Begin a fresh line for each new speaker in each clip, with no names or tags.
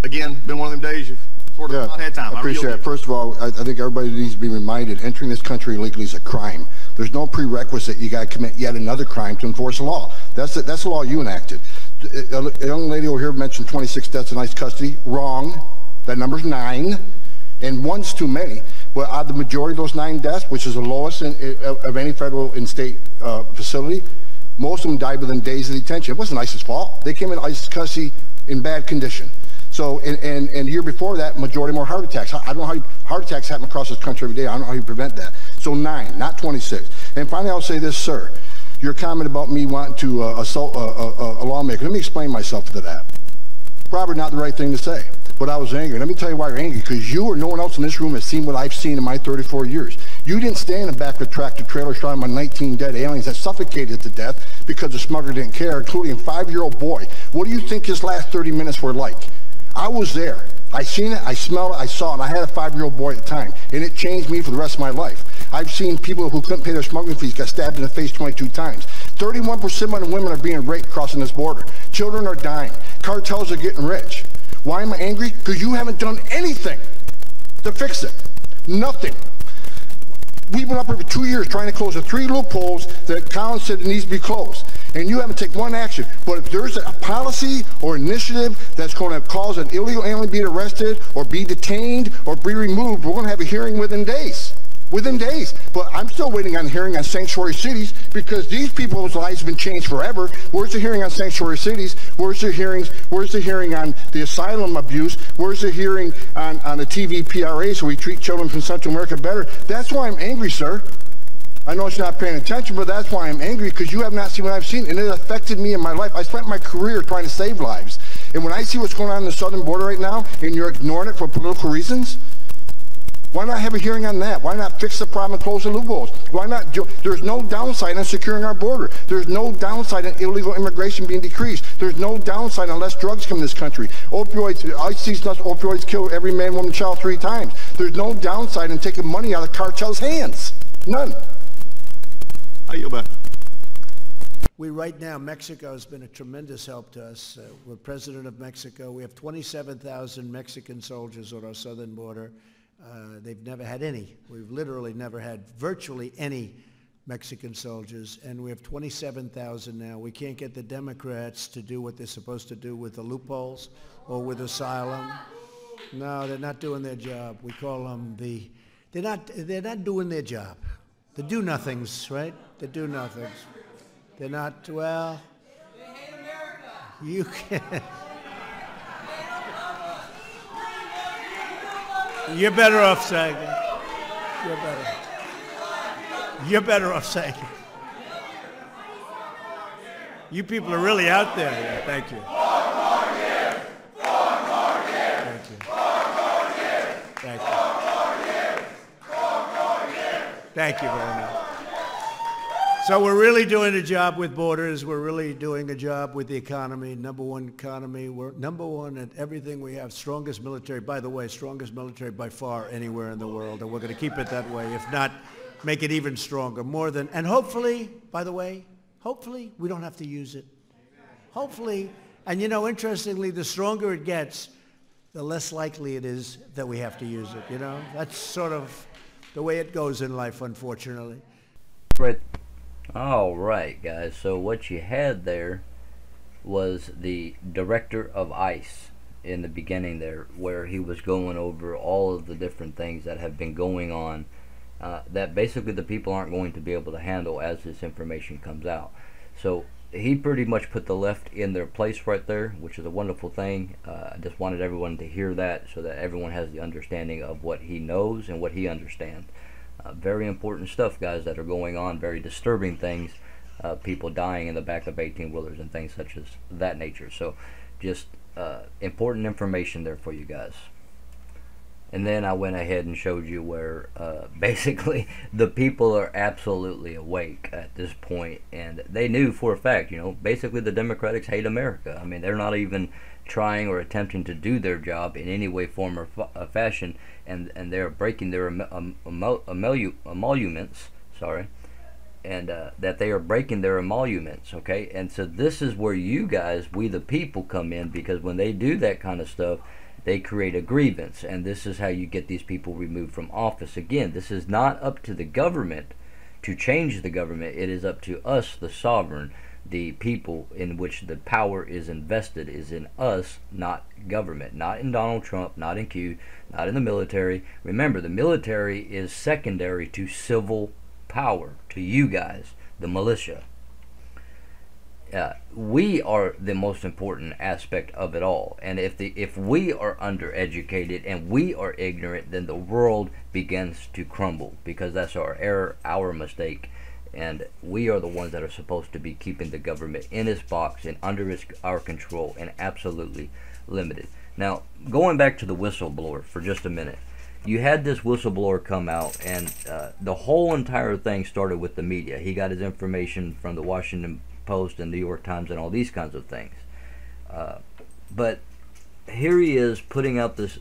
Again, been one of them days you've sort of not had time.
I appreciate that. First of all, I think everybody needs to be reminded, entering this country illegally is a crime. There's no prerequisite you got to commit yet another crime to enforce a law. That's the law you enacted. A young lady over here mentioned 26 deaths in ICE custody. Wrong. That number's 9, and 1's too many. But out of the majority of those 9 deaths, which is the lowest of any federal and state facility, most of them died within days of detention. It wasn't ICE's fault. They came in ICE custody in bad condition. So, and the year before that, majority more heart attacks. I don't know how heart attacks happen across this country every day. I don't know how you prevent that. So 9, not 26. And finally, I'll say this, sir. Your comment about me wanting to assault a lawmaker. Let me explain myself to that. Probably not the right thing to say, but I was angry. Let me tell you why you're angry. Because you or no one else in this room has seen what I've seen in my 34 years. You didn't stand in the back of a tractor trailer shot my 19 dead aliens that suffocated to death because the smuggler didn't care, including a 5-year-old boy. What do you think his last 30 minutes were like? I was there. I seen it, I smelled it, I saw it. I had a 5-year-old boy at the time, and it changed me for the rest of my life. I've seen people who couldn't pay their smuggling fees get stabbed in the face 22 times. 31% of the women are being raped crossing this border. Children are dying. Cartels are getting rich. Why am I angry? Because you haven't done anything to fix it. Nothing. We've been up here for 2 years trying to close the 3 loopholes that Collins said needs to be closed. And you haven't taken one action. But if there's a policy or initiative that's going to cause an illegal alien to be arrested or be detained or be removed, we're going to have a hearing within days. Within days. But I'm still waiting on a hearing on sanctuary cities because these people's lives have been changed forever. Where's the hearing on sanctuary cities? Where's the hearings? Where's the hearing on the asylum abuse? Where's the hearing on the TVPRA so we treat children from Central America better? That's why I'm angry, sir. I know it's not paying attention, but that's why I'm angry, because you have not seen what I've seen, and it affected me in my life. I spent my career trying to save lives. And when I see what's going on the southern border right now, and you're ignoring it for political reasons, why not have a hearing on that? Why not fix the problem and close the loopholes? Why not? There's no downside on securing our border. There's no downside on illegal immigration being decreased. There's no downside on less drugs come in this country. Opioids, I see opioids kill every man, woman, child 3 times. There's no downside in taking money out of cartels' hands. None. How you about?
Right now, Mexico has been a tremendous help to us. We're president of Mexico. We have 27,000 Mexican soldiers on our southern border. They've never had any. We've literally never had virtually any Mexican soldiers, and we have 27,000 now. We can't get the Democrats to do what they're supposed to do with the loopholes or with asylum. No, they're not doing their job. We call them they're not doing their job. The do-nothings, right? The do-nothings. They're not, well... They hate America! You can't... You're better off saying it. You're better off saying it. You people are really out there. Yeah, thank you. Thank you. Thank you very much. So we're really doing a job with borders. We're really doing a job with the economy, #1 economy. We're #1 at everything we have. Strongest military, by the way, strongest military by far anywhere in the world. And we're going to keep it that way. If not, make it even stronger. More than, and hopefully, by the way, hopefully we don't have to use it. Hopefully, and you know, interestingly, the stronger it gets, the less likely it is that we have to use it, you know? That's sort of the way it goes in life, unfortunately.
Right. All right, guys. So what you had there was the director of ICE in the beginning there, where he was going over all of the different things that have been going on that basically the people aren't going to be able to handle as this information comes out. So he pretty much put the left in their place right there, which is a wonderful thing. I just wanted everyone to hear that so that everyone has the understanding of what he knows and what he understands. Very important stuff, guys, that are going on, very disturbing things, people dying in the back of 18-wheelers and things such as that nature. So just important information there for you guys. And then I went ahead and showed you where basically the people are absolutely awake at this point, and they knew for a fact, you know, basically the Democrats hate America. I mean, they're not even trying or attempting to do their job in any way, form, or fashion, and they're breaking their emoluments, sorry, and that they are breaking their emoluments, okay? And so this is where you guys, we the people, come in, because when they do that kind of stuff, They create a grievance, and this is how you get these people removed from office. Again, this is not up to the government to change the government. It is up to us, the sovereign, the people in which the power is invested is in us, not government, not in Donald Trump, not in Q, not in the military. Remember, the military is secondary to civil power, to you guys, the militia. We are the most important aspect of it all, and if we are undereducated and we are ignorant, then the world begins to crumble, because that's our error, our mistake, and we are the ones that are supposed to be keeping the government in its box and under our control and absolutely limited. Now, going back to the whistleblower for just a minute, you had this whistleblower come out, and the whole entire thing started with the media. He got his information from the Washington Post and New York Times and all these kinds of things. But here he is putting out this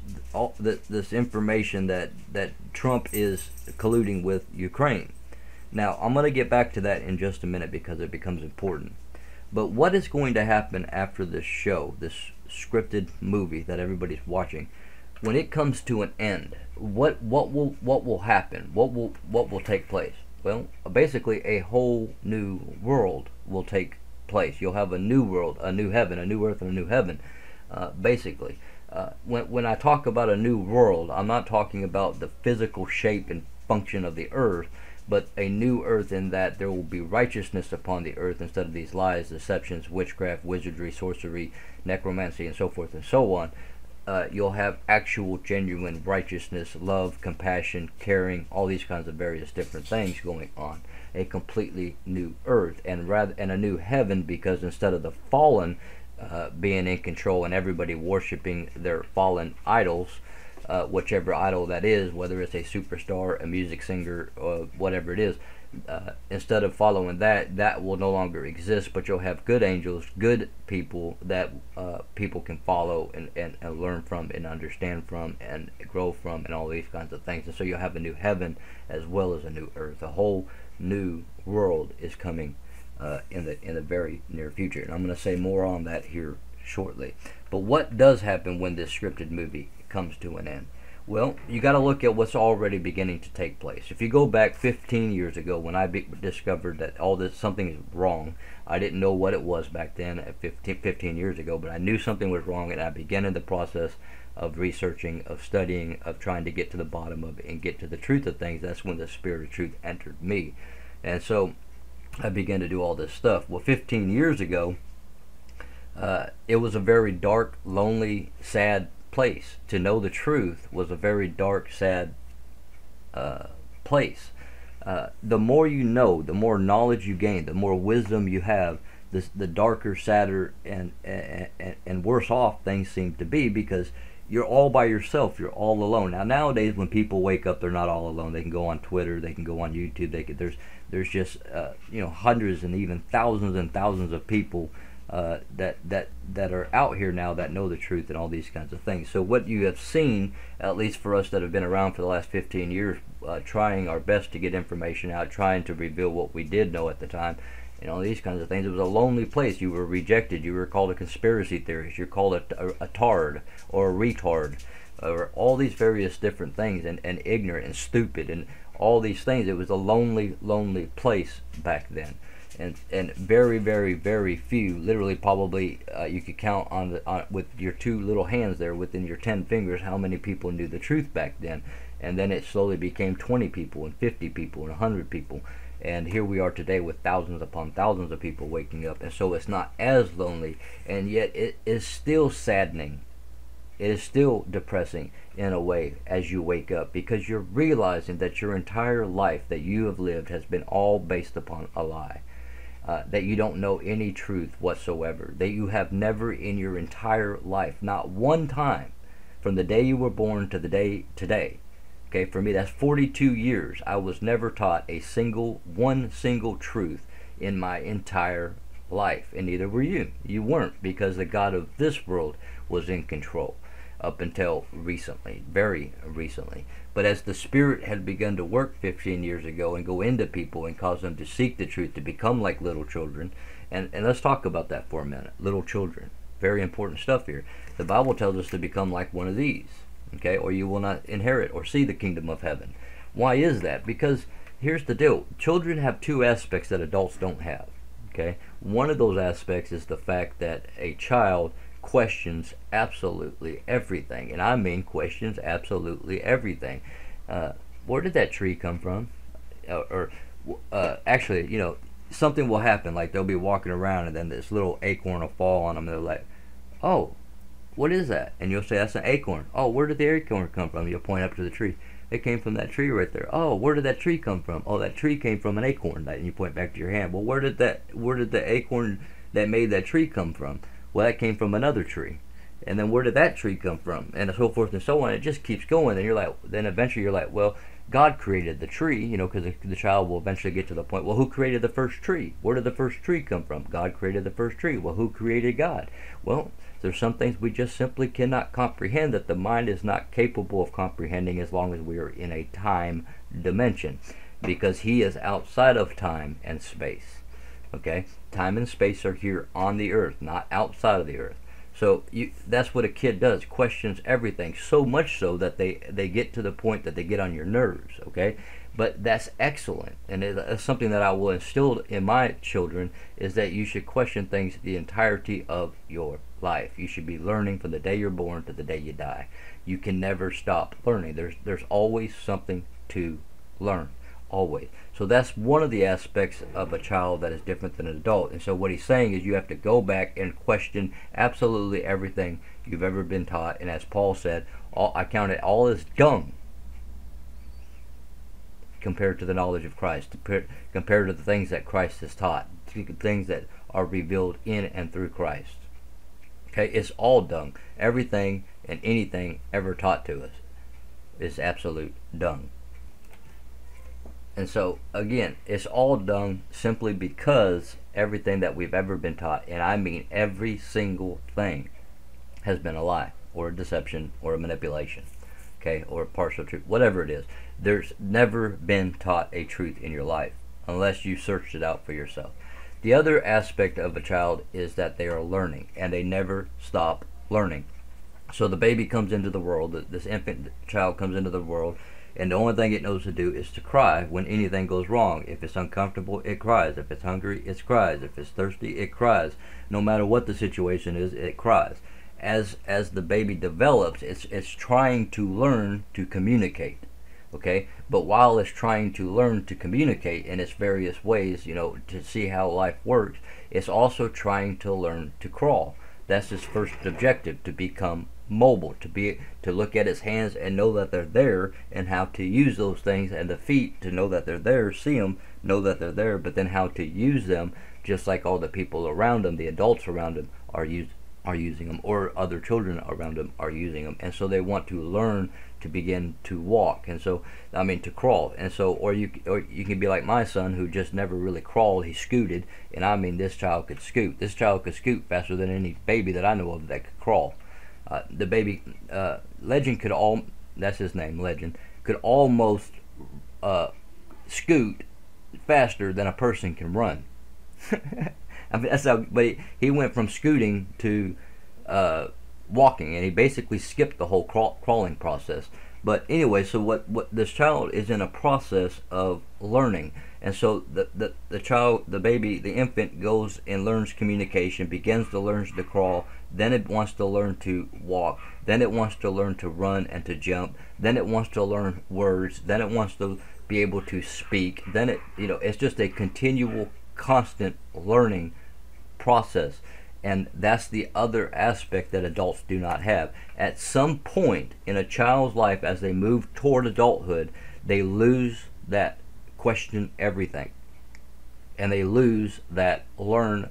information that Trump is colluding with Ukraine. Now, I'm going to get back to that in just a minute because it becomes important. But what is going to happen after this show, this scripted movie that everybody's watching, when it comes to an end? What will happen? What will take place? Well, basically a whole new world will take place. You'll have a new world, a new heaven, a new earth, and a new heaven. Basically, when I talk about a new world, I'm not talking about the physical shape and function of the earth, but a new earth in that there will be righteousness upon the earth instead of these lies, deceptions, witchcraft, wizardry, sorcery, necromancy, and so forth and so on. You'll have actual, genuine righteousness, love, compassion, caring, all these kinds of various different things going on. A completely new earth, and a new heaven, because instead of the fallen being in control and everybody worshiping their fallen idols, whichever idol that is, whether it's a superstar, a music singer, or whatever it is, instead of following that will no longer exist, but you'll have good angels, good people that people can follow and learn from and understand from and grow from and all these kinds of things. And so you'll have a new heaven as well as a new earth. A whole new world is coming in the very near future, and I'm going to say more on that here shortly. But what does happen when this scripted movie comes to an end? Well, you got to look at what's already beginning to take place. If you go back 15 years ago, when I discovered that something is wrong, I didn't know what it was back then at 15 years ago, but I knew something was wrong, and I began in the process of researching, of studying, of trying to get to the bottom of it and get to the truth of things. That's when the spirit of truth entered me. And so I began to do all this stuff. Well, 15 years ago, it was a very dark, lonely, sad place. To know the truth was a very dark, sad place. The more you know, the more knowledge you gain, the more wisdom you have, the darker, sadder, and worse off things seem to be, because you're all by yourself. You're all alone. Now, nowadays, when people wake up, they're not all alone. They can go on Twitter. They can go on YouTube. There's just hundreds and even thousands and thousands of people that are out here now that know the truth and all these kinds of things. So what you have seen, at least for us that have been around for the last 15 years, trying our best to get information out, trying to reveal what we did know at the time, and all these kinds of things. It was a lonely place. You were rejected. You were called a conspiracy theorist. You're called a tard or a retard, or all these various different things, and ignorant and stupid and all these things. It was a lonely, lonely place back then. And very, very, very few, literally probably you could count on with your two little hands there within your 10 fingers how many people knew the truth back then. And then it slowly became 20 people and 50 people and 100 people. And here we are today with thousands upon thousands of people waking up. And so it's not as lonely, and yet it is still saddening. It is still depressing in a way as you wake up, because you're realizing that your entire life that you have lived has been all based upon a lie. That you don't know any truth whatsoever, that you have never in your entire life, not one time, from the day you were born to the day today, okay, for me that's 42 years, I was never taught one single truth in my entire life, and neither were you. You weren't, because the God of this world was in control up until recently, very recently. But as the Spirit had begun to work 15 years ago and go into people and cause them to seek the truth, to become like little children, and let's talk about that for a minute. Little children, very important stuff here. The Bible tells us to become like one of these, okay, or you will not inherit or see the kingdom of heaven. Why is that? Because here's the deal. Children have two aspects that adults don't have, okay? One of those aspects is the fact that a child questions absolutely everything, and I mean questions absolutely everything. Where did that tree come from? Actually, you know, something will happen, like they'll be walking around and then this little acorn will fall on them, and they're like, oh, what is that? And you'll say, that's an acorn. Oh, where did the acorn come from? You'll point up to the tree. It came from that tree right there. Oh, where did that tree come from? Oh, that tree came from an acorn. And you point back to your hand. Well, where did the acorn that made that tree come from? Well, that came from another tree. And then where did that tree come from? And so forth and so on. It just keeps going. And you're like, then eventually you're like, well, God created the tree, you know, because the child will eventually get to the point, well, who created the first tree? Where did the first tree come from? God created the first tree. Well, who created God? Well, there's some things we just simply cannot comprehend, that the mind is not capable of comprehending as long as we are in a time dimension, because he is outside of time and space. Okay? Time and space are here on the earth, not outside of the earth. So that's what a kid does, questions everything, so much so that they get to the point that they get on your nerves, okay? But that's excellent, and it's something that I will instill in my children, is that you should question things the entirety of your life. You should be learning from the day you're born to the day you die. You can never stop learning. There's always something to learn, always. So that's one of the aspects of a child that is different than an adult. And so what he's saying is you have to go back and question absolutely everything you've ever been taught. And as Paul said, I count it all as dung compared to the knowledge of Christ, compared to the things that Christ has taught, things that are revealed in and through Christ. Okay, it's all dung. Everything and anything ever taught to us is absolute dung. And so, again, it's all dung simply because everything that we've ever been taught, and I mean every single thing, has been a lie, or a deception, or a manipulation, okay, or a partial truth, whatever it is. There's never been taught a truth in your life unless you searched it out for yourself. The other aspect of a child is that they are learning, and they never stop learning. So the baby comes into the world, this infant child comes into the world, and the only thing it knows to do is to cry when anything goes wrong. If it's uncomfortable, it cries. If it's hungry, it cries. If it's thirsty, it cries. No matter what the situation is, it cries. As the baby develops, it's trying to learn to communicate. Okay? But while it's trying to learn to communicate in its various ways, you know, to see how life works, it's also trying to learn to crawl. That's its first objective, to become mobile, to look at its hands and know that they're there, and how to use those things, and the feet to know that they're there, see them, know that they're there, but then how to use them, just like all the people around them, the adults around them are using them, or other children around them are using them. And so they want to learn to begin to walk, and so I mean to crawl. And so or you can be like my son, who just never really crawled, he scooted. And I mean, this child could scoot faster than any baby that I know of that could crawl. The baby Legend that's his name, Legend, could almost scoot faster than a person can run. I mean, that's how. But he went from scooting to walking, and he basically skipped the whole crawling process. But anyway, so what this child is in a process of learning, and so the child, the baby, the infant goes and learns communication, begins to learn to crawl, then it wants to learn to walk, then it wants to learn to run and to jump, then it wants to learn words, then it wants to be able to speak, then it's just a continual, constant learning process. And that's the other aspect that adults do not have. At some point in a child's life, as they move toward adulthood, they lose that question everything. And they lose that learn,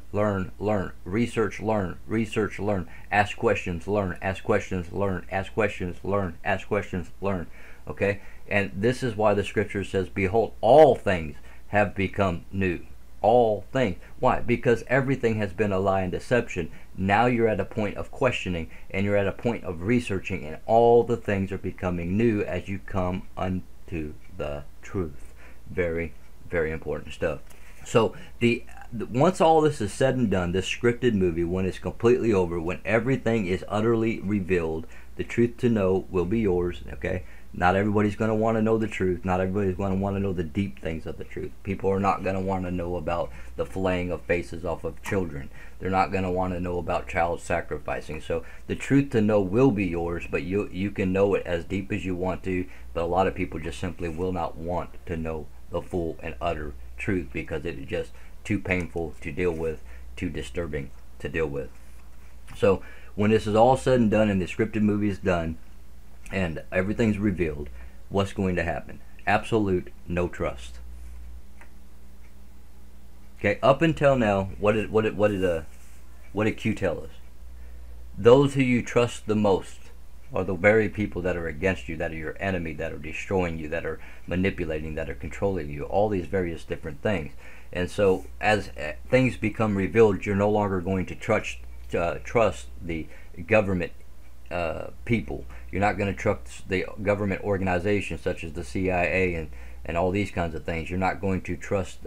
research, learn, ask questions, learn, ask questions, learn, ask questions, learn, ask questions, learn. Okay? And this is why the scripture says, behold, all things have become new. All things. Why? Because everything has been a lie and deception. Now you're at a point of questioning, and you're at a point of researching, and all the things are becoming new as you come unto the truth. Very, very important stuff. So the once all this is said and done, this scripted movie, when it's completely over, when everything is utterly revealed, the truth to know will be yours, okay? Not everybody's going to want to know the truth. Not everybody's going to want to know the deep things of the truth. People are not going to want to know about the filleting of faces off of children. They're not going to want to know about child sacrificing. So the truth to know will be yours, but you can know it as deep as you want to, but a lot of people just simply will not want to know the full and utter truth because it is just too painful to deal with, too disturbing to deal with. So when this is all said and done and the scripted movie is done and everything's revealed, what's going to happen? Absolute no trust. Okay, up until now, what did Q tell us? Those who you trust the most are the very people that are against you, that are your enemy, that are destroying you, that are manipulating, that are controlling you, all these various different things. And so as things become revealed, you're no longer going to trust the government people. You're not going to trust the government organizations such as the CIA and all these kinds of things. You're not going to trust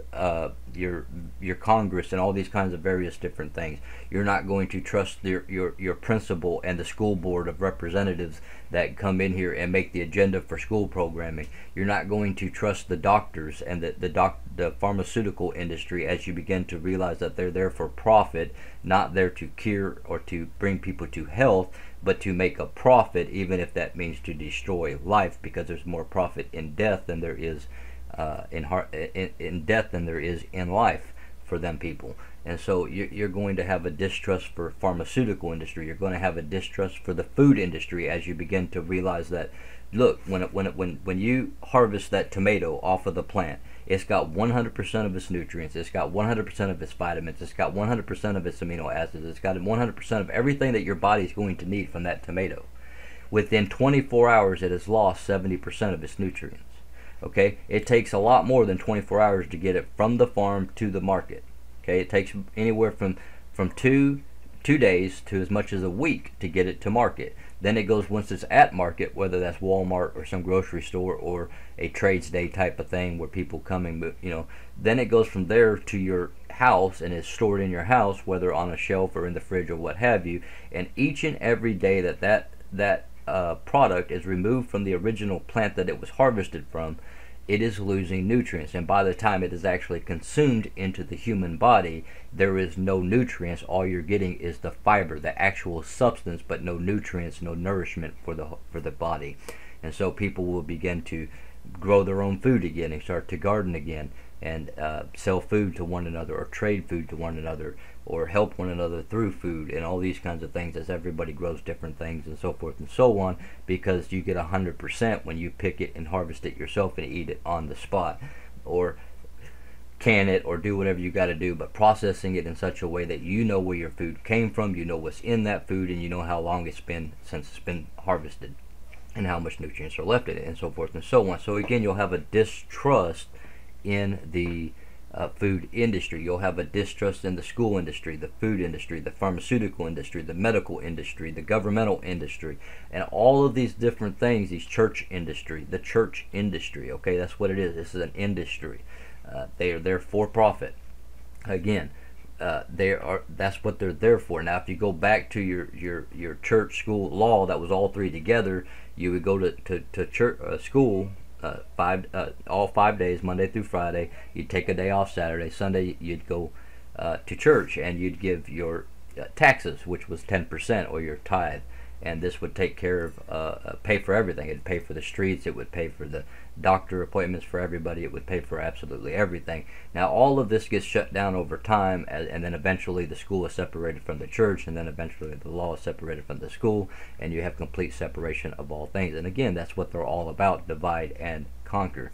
your Congress and all these kinds of various different things. You're not going to trust your principal and the school board of representatives that come in here and make the agenda for school programming. You're not going to trust the doctors and the pharmaceutical industry as you begin to realize that they're there for profit, not there to cure or to bring people to health, but to make a profit, even if that means to destroy life, because there's more profit in death than there is in death than there is in life for them people. And so you're going to have a distrust for pharmaceutical industry. You're going to have a distrust for the food industry as you begin to realize that, look, when you harvest that tomato off of the plant, it's got 100% of its nutrients, it's got 100% of its vitamins, it's got 100% of its amino acids, it's got 100% of everything that your body's going to need from that tomato. Within 24 hours, it has lost 70% of its nutrients. Okay, it takes a lot more than 24 hours to get it from the farm to the market. Okay, it takes anywhere from 2 days to as much as a week to get it to market. Then it goes, once it's at market, whether that's Walmart or some grocery store or a trades day type of thing where people come and, then it goes from there to your house and is stored in your house, whether on a shelf or in the fridge or what have you. And each and every day that product is removed from the original plant that it was harvested from, it is losing nutrients, and by the time it is actually consumed into the human body, there is no nutrients. All you're getting is the fiber, the actual substance, but no nutrients, no nourishment for the body. And so people will begin to grow their own food again and start to garden again and sell food to one another or trade food to one another or help one another through food and all these kinds of things as everybody grows different things and so forth and so on, because you get 100% when you pick it and harvest it yourself and eat it on the spot, or can it or do whatever you got to do, but processing it in such a way that you know where your food came from, you know what's in that food, and you know how long it's been since it's been harvested and how much nutrients are left in it and so forth and so on. So again, you'll have a distrust in the food industry. You'll have a distrust in the school industry, the food industry, the pharmaceutical industry, the medical industry, the governmental industry, and all of these different things, these church industry, the church industry, okay, that's what it is. This is an industry. They're for profit. Again, that's what they're there for. Now, if you go back to your church school law that was all three together, you would go to church school all 5 days, Monday through Friday. You'd take a day off Saturday. Sunday you'd go to church and you'd give your taxes, which was 10%, or your tithe, and this would take care of pay for everything. It'd pay for the streets, it would pay for the doctor appointments for everybody, it would pay for absolutely everything. Now all of this gets shut down over time, and then eventually the school is separated from the church, and then eventually the law is separated from the school, and you have complete separation of all things. And again, that's what they're all about: divide and conquer.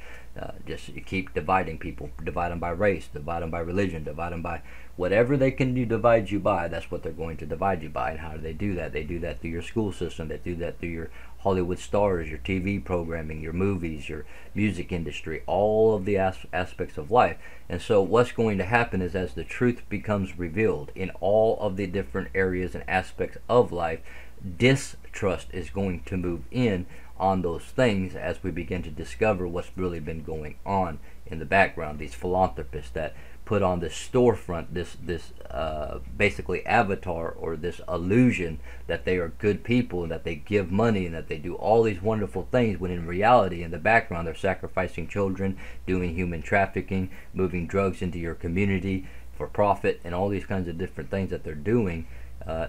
Just you keep dividing people, divide them by race, divide them by religion, divide them by whatever they can divide you by. That's what they're going to divide you by. And how do they do that? They do that through your school system. They do that through your Hollywood stars, your TV programming, your movies, your music industry, all of the aspects of life. And so what's going to happen is, as the truth becomes revealed in all of the different areas and aspects of life, distrust is going to move in on those things as we begin to discover what's really been going on in the background. These philanthropists that put on this storefront, this basically avatar, or this illusion that they are good people and that they give money and that they do all these wonderful things, when in reality, in the background, they're sacrificing children, doing human trafficking, moving drugs into your community for profit, and all these kinds of different things that they're doing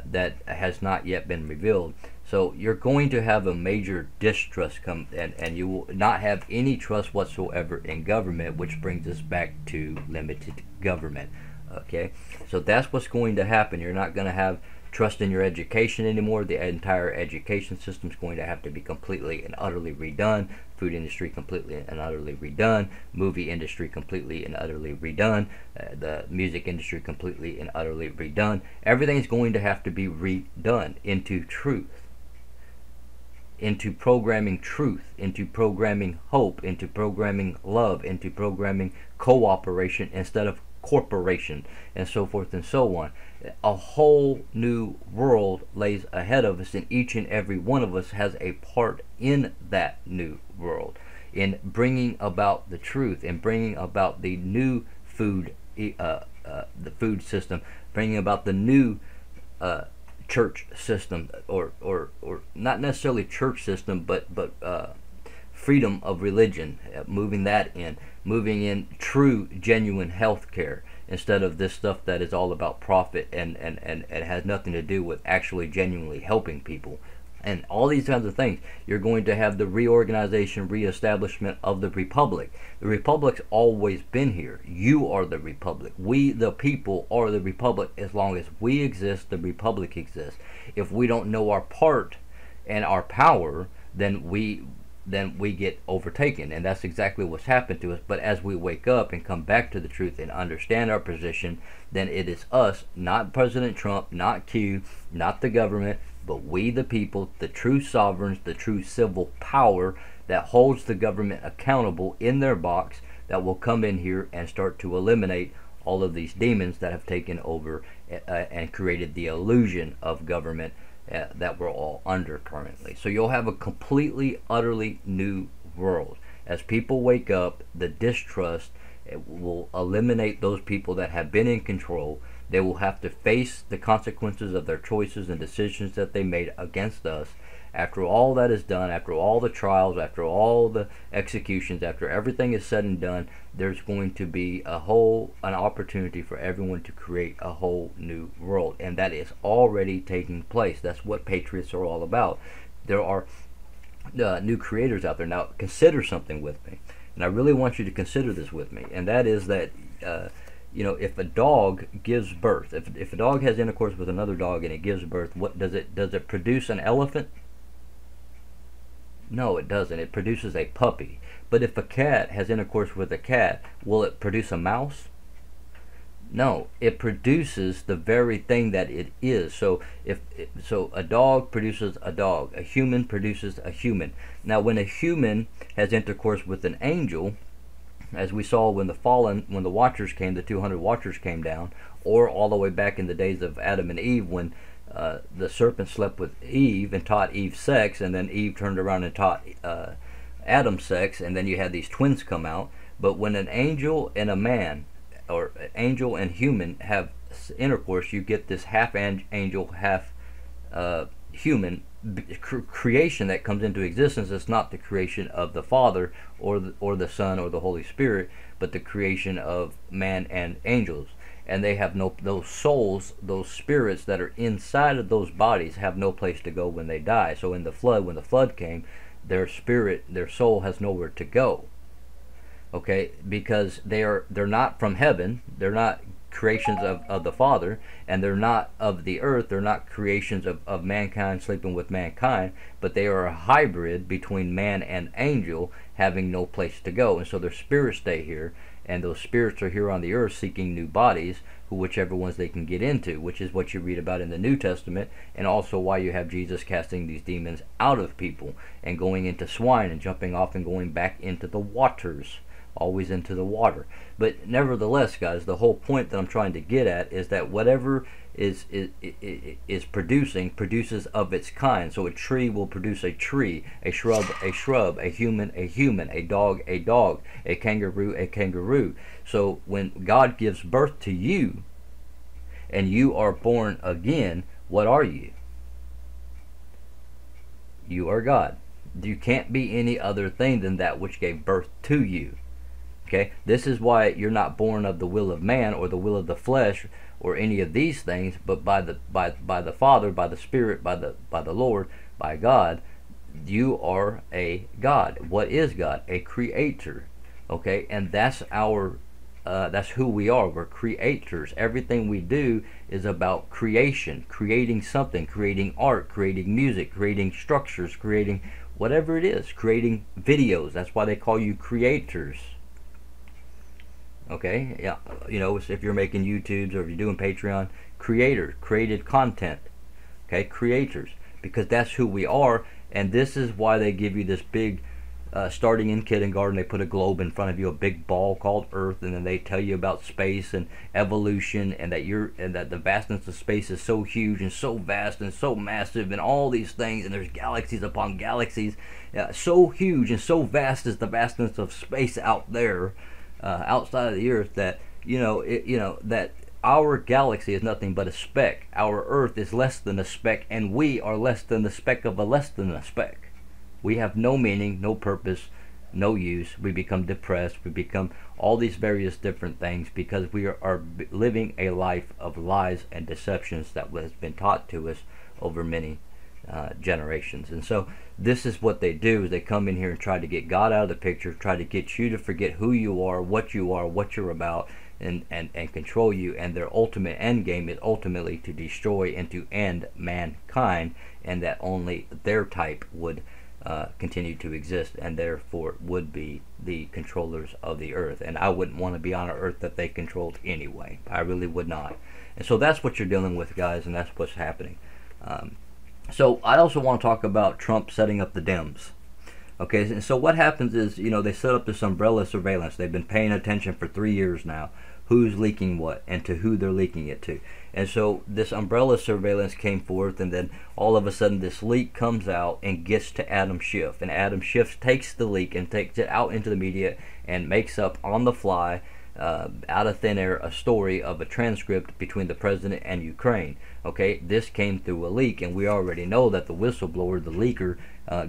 that has not yet been revealed. So you're going to have a major distrust come, and you will not have any trust whatsoever in government, which brings us back to limited government. Okay, so that's what's going to happen. You're not going to have trust in your education anymore. The entire education system is going to have to be completely and utterly redone. Food industry completely and utterly redone. Movie industry completely and utterly redone. The music industry completely and utterly redone. Everything's going to have to be redone into truth, into programming truth, into programming hope, into programming love, into programming cooperation instead of corporation, and so forth and so on. A whole new world lays ahead of us, and each and every one of us has a part in that new world, in bringing about the truth, and bringing about the new food, the food system, bringing about the new church system, or not necessarily church system, but freedom of religion, moving in true, genuine health care, instead of this stuff that is all about profit and has nothing to do with actually genuinely helping people. And all these kinds of things. You're going to have the reorganization, reestablishment of the republic. The republic's always been here. You are the republic. We, the people, are the republic. As long as we exist, the republic exists. If we don't know our part and our power, then we get overtaken, and that's exactly what's happened to us. But as we wake up and come back to the truth and understand our position, then it is us, not President Trump, not Q, not the government, but we the people, the true sovereigns, the true civil power that holds the government accountable in their box, that will come in here and start to eliminate all of these demons that have taken over and created the illusion of government that we're all under currently. So you'll have a completely, utterly new world. As people wake up, the distrust will eliminate those people that have been in control. They will have to face the consequences of their choices and decisions that they made against us. After all that is done, after all the trials, after all the executions, after everything is said and done, there's going to be an opportunity for everyone to create a whole new world. And that is already taking place. That's what patriots are all about. There are new creators out there. Now, consider something with me. And I really want you to consider this with me. And that is that, if a dog gives birth, if a dog has intercourse with another dog and it gives birth, what does it produce? An elephant? No, it doesn't. It produces a puppy. But if a cat has intercourse with a cat, will it produce a mouse? No, it produces the very thing that it is. So so a dog produces a dog, a human produces a human. Now, when a human has intercourse with an angel, as we saw when the Watchers came, the 200 Watchers came down, or all the way back in the days of Adam and Eve, when the serpent slept with Eve and taught Eve sex, and then Eve turned around and taught Adam sex, and then you had these twins come out. But when an angel and a man, or angel and human, have intercourse, you get this half angel, half human creation that comes into existence. It's not the creation of the Father or the Son or the Holy Spirit, but the creation of man and angels. And they have those souls, those spirits that are inside of those bodies have no place to go when they die. So in the flood, when the flood came, their spirit, their soul has nowhere to go. Okay, because they're not from heaven, they're not creations of the Father, and they're not of the earth, they're not creations of mankind sleeping with mankind, but they are a hybrid between man and angel, having no place to go. And so their spirits stay here, and those spirits are here on the earth seeking new bodies, whichever ones they can get into, which is what you read about in the New Testament, and also why you have Jesus casting these demons out of people and going into swine and jumping off and going back into the waters. always into the water. But nevertheless, guys, the whole point that I'm trying to get at is that whatever is producing produces of its kind. So a tree will produce a tree, a shrub, a human, a dog, a kangaroo. So when God gives birth to you and you are born again, what are you? You are God. You can't be any other thing than that which gave birth to you. Okay, this is why you're not born of the will of man or the will of the flesh or any of these things, but by the Father, by the Spirit, by the Lord, by God. You are a God. What is God? A creator. Okay, and that's who we are. We're creators. Everything we do is about creation, creating something, creating art, creating music, creating structures, creating whatever it is, creating videos. That's why they call you creators. Okay, yeah, you know, if you're making YouTubes or if you're doing Patreon, created content. Okay, creators, because that's who we are. And this is why they give you this big, starting in kindergarten, they put a globe in front of you, a big ball called Earth, and then they tell you about space and evolution, and that the vastness of space is so huge and so vast and so massive and all these things, and there's galaxies upon galaxies. So huge and so vast is the vastness of space out there. Outside of the earth, that that our galaxy is nothing but a speck. Our earth is less than a speck, and we are less than the speck of a less than a speck. We have no meaning, no purpose, no use. We become depressed. We become all these various different things because we are living a life of lies and deceptions that has been taught to us over many generations. And so this is what they do, is they come in here and try to get God out of the picture, try to get you to forget who you are, what you're about, and control you. And their ultimate end game is ultimately to destroy and to end mankind, and that only their type would continue to exist, and therefore would be the controllers of the earth. And I wouldn't want to be on an earth that they controlled anyway. I really would not. And so that's what you're dealing with, guys, and that's what's happening. So I also want to talk about Trump setting up the Dems. Okay, and so what happens is, they set up this umbrella surveillance. They've been paying attention for 3 years now, who's leaking what and to who they're leaking it to. And so this umbrella surveillance came forth, and then all of a sudden this leak comes out and gets to Adam Schiff. And Adam Schiff takes the leak and takes it out into the media and makes up on the fly, out of thin air, a story of a transcript between the president and Ukraine. Okay, this came through a leak, and we already know that the whistleblower, the leaker,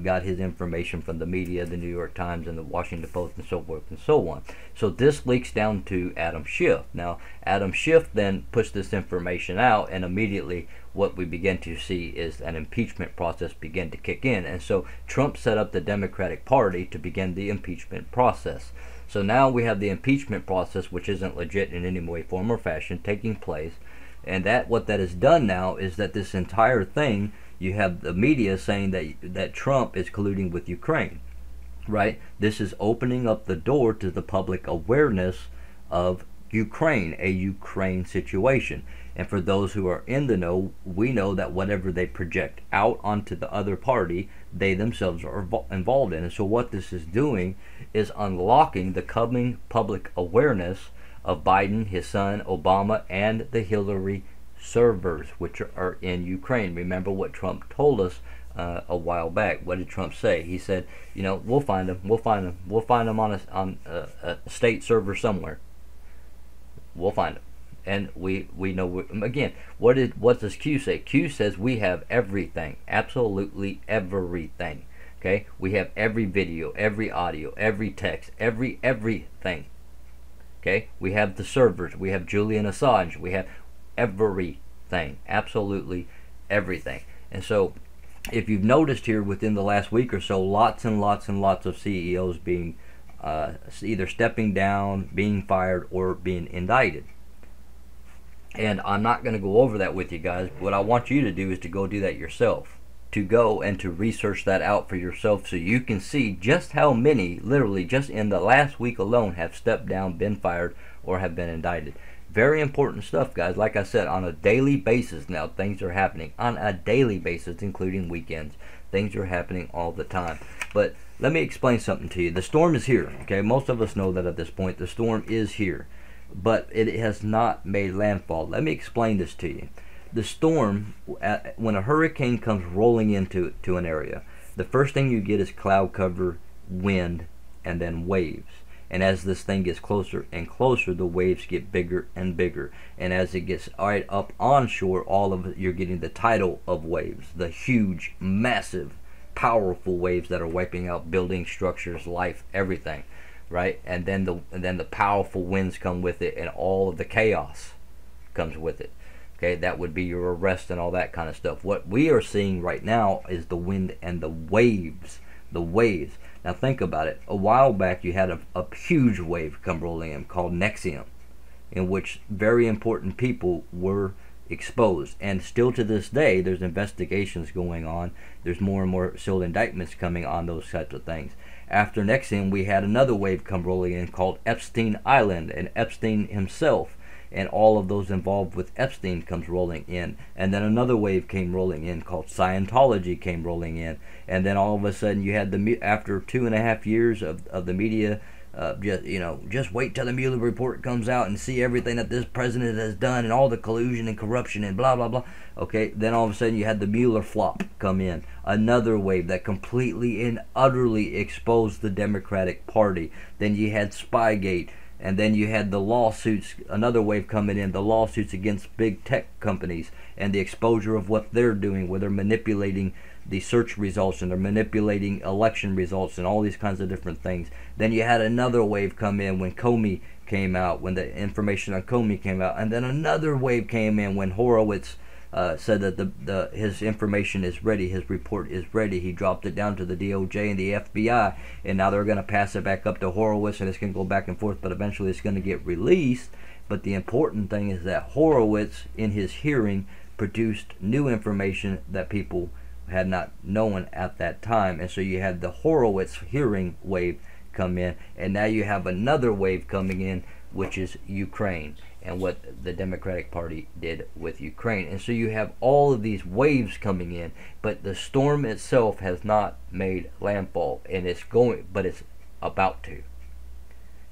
got his information from the media, the New York Times and the Washington Post and so forth and so on. So this leaks down to Adam Schiff. Now Adam Schiff then puts this information out, and immediately what we begin to see is an impeachment process begin to kick in. And so Trump set up the Democratic Party to begin the impeachment process. So now we have the impeachment process, which isn't legit in any way, form, or fashion, taking place. And what that has done now is that this entire thing, you have the media saying that Trump is colluding with Ukraine, right? This is opening up the door to the public awareness of Ukraine, a Ukraine situation. And for those who are in the know, we know that whatever they project out onto the other party, they themselves are involved in. And so what this is doing is unlocking the coming public awareness of Biden, his son, Obama, and the Hillary servers, which are in Ukraine. Remember what Trump told us a while back. What did Trump say? He said, we'll find them. We'll find them. We'll find them on a state server somewhere. We'll find them. And we know, again, what does Q say? Q says we have everything, absolutely everything. Okay, we have every video, every audio, every text, everything. Okay, we have the servers, we have Julian Assange, we have everything, absolutely everything. And so if you've noticed here within the last week or so, lots and lots and lots of CEOs being either stepping down, being fired, or being indicted. And I'm not going to go over that with you guys. What I want you to do is to go do that yourself. To go and to research that out for yourself, so you can see just how many, literally just in the last week alone, have stepped down, been fired, or have been indicted. Very important stuff, guys. Like I said, on a daily basis now, things are happening on a daily basis, including weekends. Things are happening all the time. But let me explain something to you. The storm is here. Okay, most of us know that at this point. The storm is here, but it has not made landfall. Let me explain this to you. The storm, when a hurricane comes rolling into an area, the first thing you get is cloud cover, wind, and then waves. And as this thing gets closer and closer, the waves get bigger and bigger. And as it gets right up onshore, all of it, you're getting the tidal of waves, the huge, massive, powerful waves that are wiping out buildings, structures, life, everything, right? And then the powerful winds come with it, and all of the chaos comes with it. Okay, that would be your arrest and all that kind of stuff. What we are seeing right now is the wind and the waves. The waves. Now think about it. A while back you had a huge wave come rolling in called Nexium, in which very important people were exposed. And still to this day, there's investigations going on. There's more and more sealed indictments coming on those types of things. After Nexium, we had another wave come rolling in called Epstein Island, and Epstein himself and all of those involved with Epstein comes rolling in. And then another wave came rolling in called Scientology came rolling in. And then all of a sudden you had after 2.5 years of the media, just wait till the Mueller report comes out and see everything that this president has done and all the collusion and corruption and blah, blah, blah. Okay, then all of a sudden you had the Mueller flop come in. Another wave that completely and utterly exposed the Democratic Party. Then you had Spygate. And then you had the lawsuits, another wave coming in, the lawsuits against big tech companies and the exposure of what they're doing, where they're manipulating the search results and they're manipulating election results and all these kinds of different things. Then you had another wave come in when Comey came out, when the information on Comey came out. And then another wave came in when Horowitz said that his information is ready, his report is ready. He dropped it down to the DOJ and the FBI, and now they're going to pass it back up to Horowitz, and it's going to go back and forth, but eventually it's going to get released. But the important thing is that Horowitz, in his hearing, produced new information that people had not known at that time. And so you had the Horowitz hearing wave come in, and now you have another wave coming in, which is Ukraine and what the Democratic Party did with Ukraine. And so you have all of these waves coming in, but the storm itself has not made landfall, and it's going, but it's about to.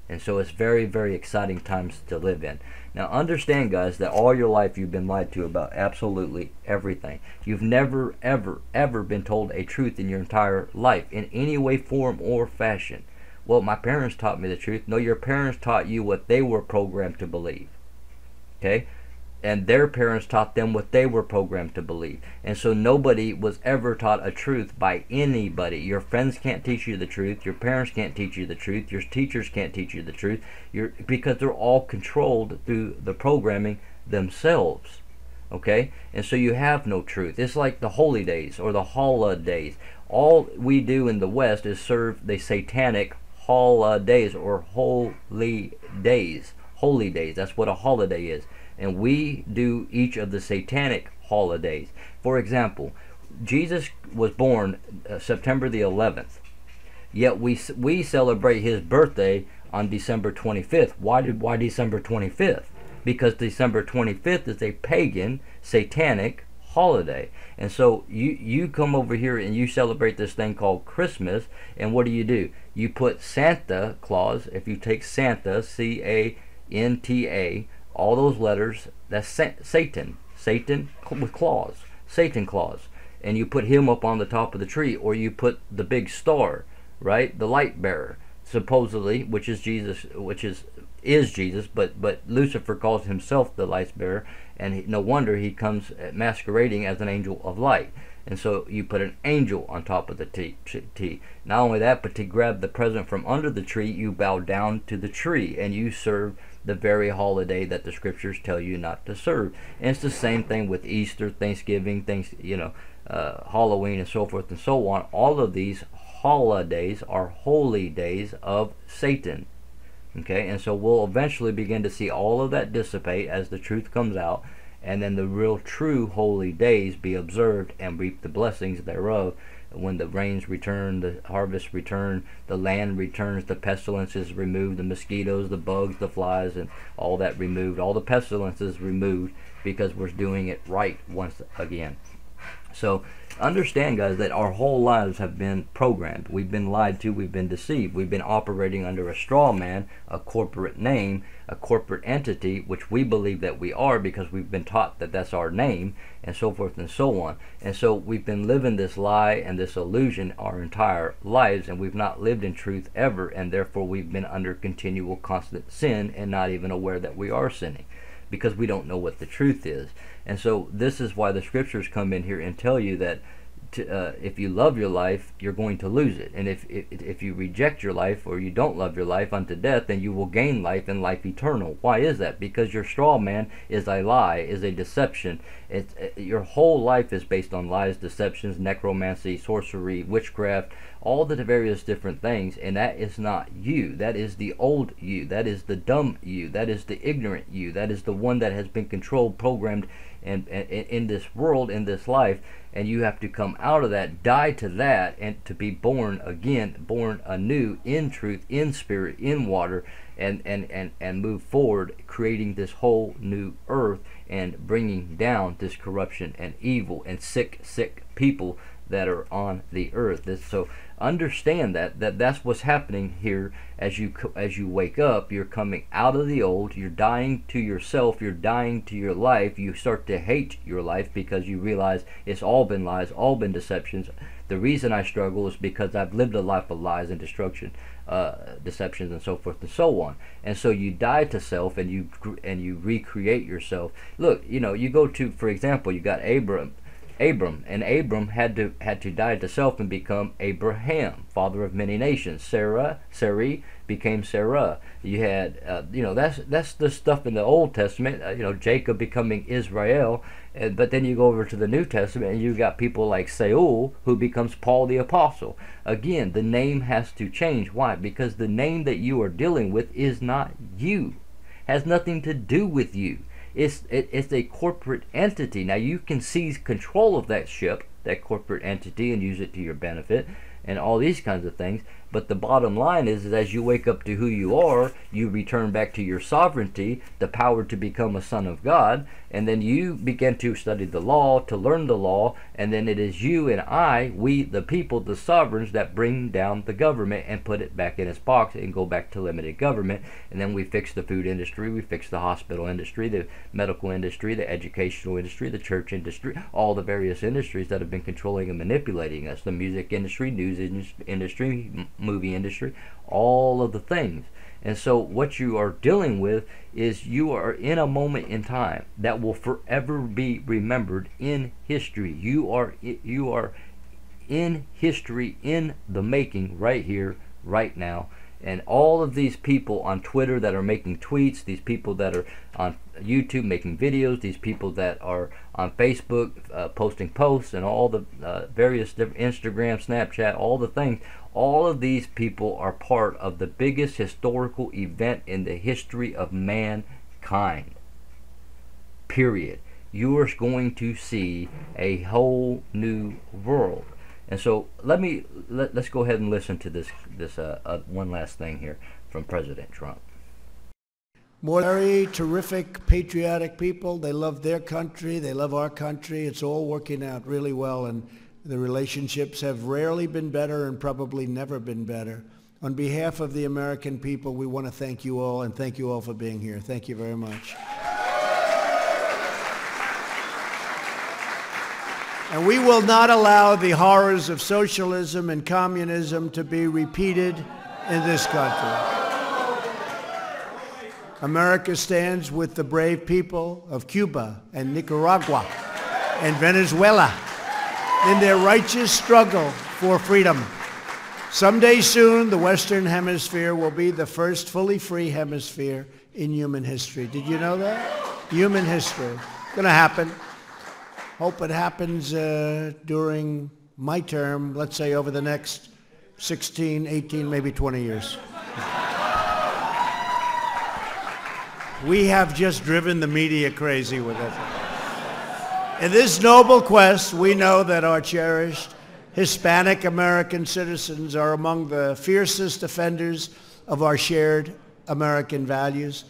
And so it's very, very exciting times to live in. Now understand, guys, that all your life you've been lied to about absolutely everything. You've never, ever, ever been told a truth in your entire life in any way, form, or fashion. Well, my parents taught me the truth. No, your parents taught you what they were programmed to believe. Okay? And their parents taught them what they were programmed to believe. And so nobody was ever taught a truth by anybody. Your friends can't teach you the truth. Your parents can't teach you the truth. Your teachers can't teach you the truth. Because they're all controlled through the programming themselves. Okay? And so you have no truth. It's like the holy days or the holidays. All we do in the West is serve the satanic holidays or holy days. Holy days. That's what a holiday is. And we do each of the satanic holidays. For example, Jesus was born September the 11th. Yet we celebrate his birthday on December 25th. Why December 25th? Because December 25th is a pagan, satanic holiday. And so you come over here and you celebrate this thing called Christmas, and what do? You put Santa Claus, if you take Santa, C-A-N-T-A, all those letters, that's Satan with claws, Satan Claus, and you put him up on the top of the tree, or you put the big star, right, the light bearer, supposedly, which is Jesus, Jesus, but Lucifer calls himself the light bearer, and no wonder he comes masquerading as an angel of light. And so you put an angel on top of the tree. Not only that, but to grab the present from under the tree, you bow down to the tree and you serve the very holiday that the scriptures tell you not to serve. And it's the same thing with Easter, Thanksgiving, Halloween, and so forth and so on. All of these holidays are holy days of Satan. Okay, and so we'll eventually begin to see all of that dissipate as the truth comes out, and then the real true holy days be observed and reap the blessings thereof when the rains return, the harvest return, the land returns, the pestilence removed, the mosquitoes, the bugs, the flies, and all that removed, all the pestilences removed, because we're doing it right once again. So understand, guys, that our whole lives have been programmed. We've been lied to. We've been deceived. We've been operating under a straw man, a corporate name, a corporate entity, which we believe that we are because we've been taught that that's our name, and so forth and so on. And so we've been living this lie and this illusion our entire lives, and we've not lived in truth ever, and therefore we've been under continual constant sin and not even aware that we are sinning, because we don't know what the truth is. And so this is why the scriptures come in here and tell you that if you love your life, you're going to lose it. And if you reject your life, or you don't love your life unto death, then you will gain life and life eternal. Why is that? Because your straw man is a lie, is a deception. Your whole life is based on lies, deceptions, necromancy, sorcery, witchcraft, all the various different things, and that is not you. That is the old you. That is the dumb you. That is the ignorant you. That is the one that has been controlled, programmed, and in this world, in this life. And you have to come out of that, die to that, and to be born again, born anew in truth, in spirit, in water, and move forward, creating this whole new earth and bringing down this corruption and evil and sick people that are on the earth. So understand that's what's happening here. As you wake up, you're coming out of the old, you're dying to yourself, you're dying to your life. You start to hate your life because you realize it's all been lies, all been deceptions. The reason I struggle is because I've lived a life of lies and destruction, deceptions, and so forth and so on. And so you die to self, and you recreate yourself. Look, you go to, for example, you got Abram, and Abram had to die to self and become Abraham, father of many nations. Sarai became Sarah. You had that's the stuff in the Old Testament. Jacob becoming Israel. But then you go over to the New Testament, and you got people like Saul, who becomes Paul the Apostle. Again, the name has to change. Why? Because the name that you are dealing with is not you. Has nothing to do with you. It's a corporate entity. Now you can seize control of that ship, that corporate entity, and use it to your benefit, and all these kinds of things. But the bottom line is as you wake up to who you are, you return back to your sovereignty, the power to become a son of God, and then you begin to study the law, to learn the law, and then it is you and I, we the people, the sovereigns, that bring down the government and put it back in its box and go back to limited government. And then we fix the food industry, we fix the hospital industry, the medical industry, the educational industry, the church industry, all the various industries that have been controlling and manipulating us, the music industry, news industry, movie industry, all of the things. And so what you are dealing with is you are in a moment in time that will forever be remembered in history. You are in history, in the making, right here, right now. And all of these people on Twitter that are making tweets, these people that are on YouTube making videos, these people that are on Facebook posting posts, and all the various different Instagram, Snapchat, all the things, all of these people are part of the biggest historical event in the history of mankind. Period. You are going to see a whole new world. And so let's go ahead and listen to this one last thing here from President Trump.
More very terrific, patriotic people. They love their country. They love our country. It's all working out really well, and the relationships have rarely been better and probably never been better. On behalf of the American people, we want to thank you all, and thank you all for being here. Thank you very much. And we will not allow the horrors of socialism and communism to be repeated in this country. America stands with the brave people of Cuba and Nicaragua and Venezuela in their righteous struggle for freedom. Someday soon, the Western Hemisphere will be the first fully free hemisphere in human history. Did you know that? Human history. It's going to happen. Hope it happens during my term, let's say over the next 16, 18, maybe 20 years. We have just driven the media crazy with it. In this noble quest, we know that our cherished Hispanic American citizens are among the fiercest defenders of our shared American values.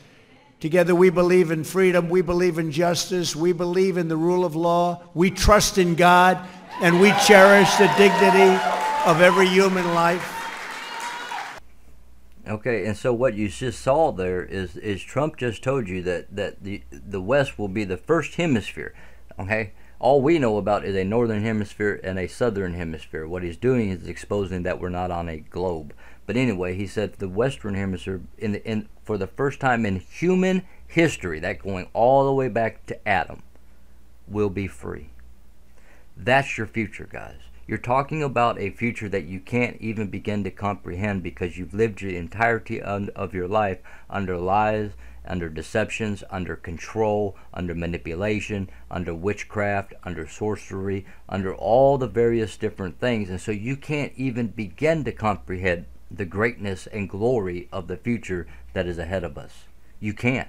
Together we believe in freedom, we believe in justice, we believe in the rule of law, we trust in God, and we cherish the dignity of every human life.
Okay, and so what you just saw there is Trump just told you that the West will be the first hemisphere. Okay, all we know about is a northern hemisphere and a southern hemisphere. What he's doing is exposing that we're not on a globe. But anyway, he said the Western hemisphere, for the first time in human history, that going all the way back to Adam, will be free. That's your future, guys. You're talking about a future that you can't even begin to comprehend because you've lived the entirety of your life under lies, under deceptions, under control, under manipulation, under witchcraft, under sorcery, under all the various different things. And so you can't even begin to comprehend the greatness and glory of the future that is ahead of us. You can't.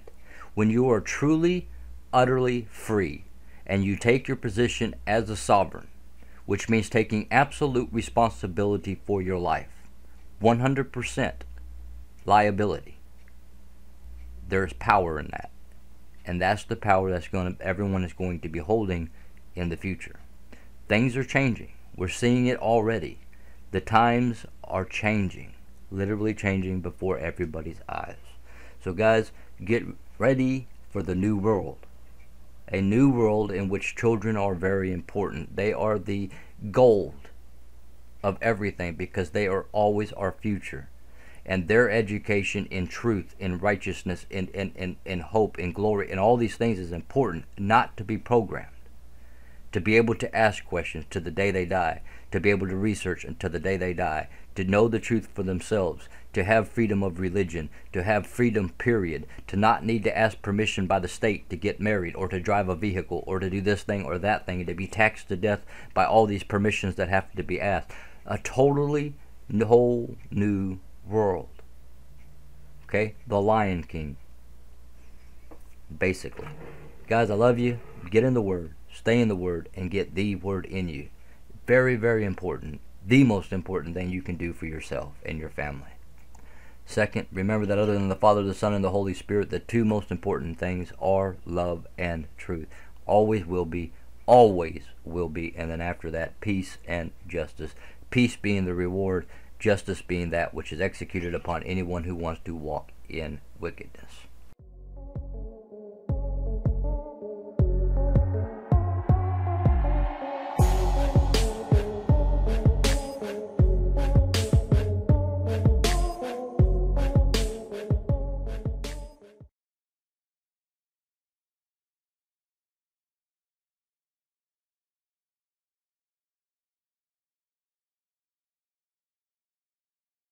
When you are truly, utterly free, and you take your position as a sovereign, which means taking absolute responsibility for your life, 100% liability. There's power in that, and that's the power that's everyone is going to be holding in the future. Things are changing. We're seeing it already. The times are changing, literally changing before everybody's eyes. So guys, get ready for the new world. A new world in which children are very important. They are the gold of everything because they are always our future. And their education in truth, in righteousness, in hope, in glory, and all these things is important, not to be programmed. To be able to ask questions to the day they die, to be able to research until the day they die, to know the truth for themselves, to have freedom of religion, to have freedom, period, to not need to ask permission by the state to get married or to drive a vehicle or to do this thing or that thing, and to be taxed to death by all these permissions that have to be asked. A totally whole new world. Okay? The Lion King. Basically. Guys, I love you. Get in the Word. Stay in the Word and get the Word in you. Very, very important. The most important thing you can do for yourself and your family. Second, remember that other than the Father, the Son, and the Holy Spirit, the two most important things are love and truth. Always will be, and then after that, peace and justice. Peace being the reward, justice being that which is executed upon anyone who wants to walk in wickedness.